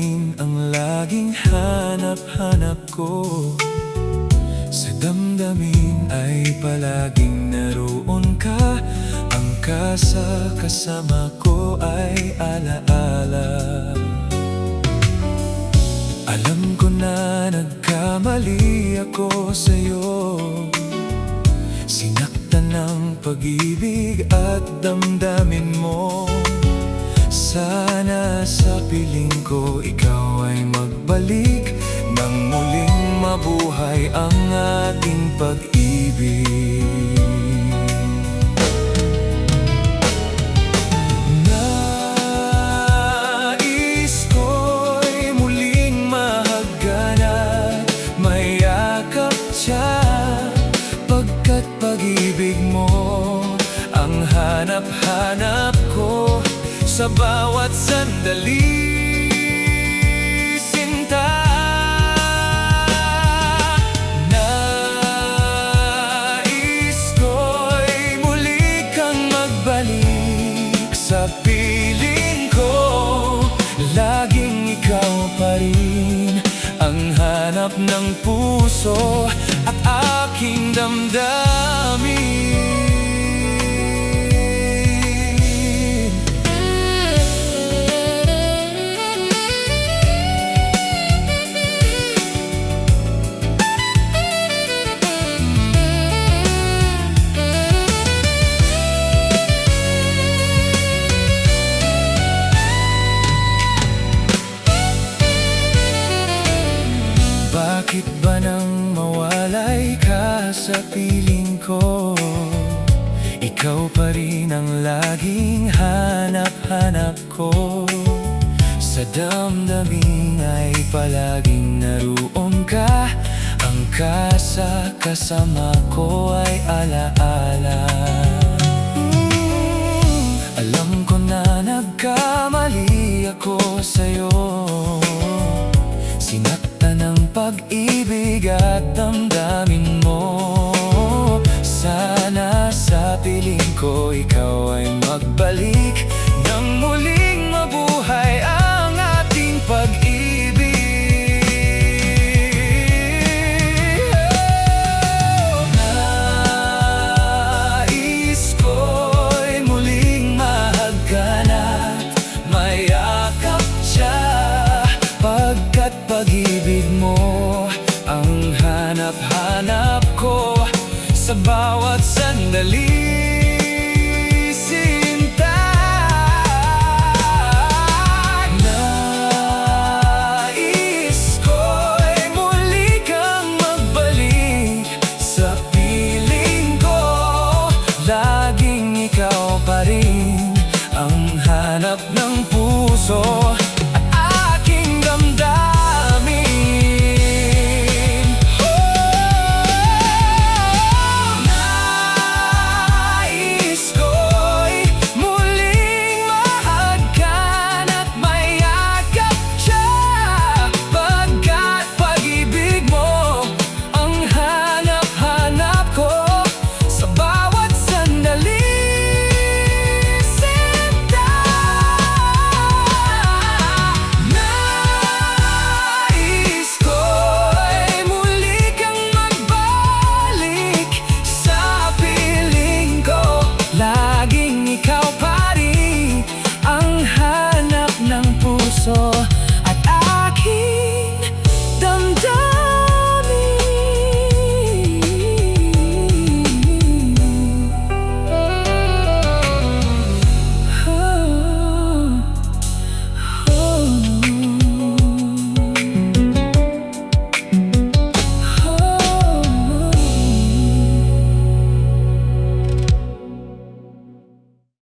rin ang laging hanap-hanap ko. Sa damdamin ay palaging naroon ka. Ang kasama ko ay alaala. Alam ko na nagkamali ako sa'yo. Sinaktan ng pag-ibig at damdamin mo. Sana sa piling ko ikaw ay magbalik nang muling mabuhay ang ating pag-ibig. Nais ko'y muling mahagana, mayakap siya, pagkat pag-ibig mo ang hanap-hanap ko. Sa bawat sandali, sinta, nais ko'y muli kang magbalik sa piling ko. Laging ikaw pa rin ang hanap ng puso at aking damdamin. Bakit ba nang mawalay ka sa piling ko? Ikaw pa rin ang laging hanap-hanap ko. Sa damdamin ay palaging naroon ka. Ang kasama ko ay alaala. Alam ko na nagkamali ako sa'yo. Sinaktan ng pag-ibig at damdamin mo. Sana sa piling ko ikaw ay magbalik nang muling mabuhay ang ating pag-ibig. Nais ko'y muling mahagkanat, mayakap siya, pagkat pag-ibig mo ang hanap-hanap ko. Sa bawat sandali,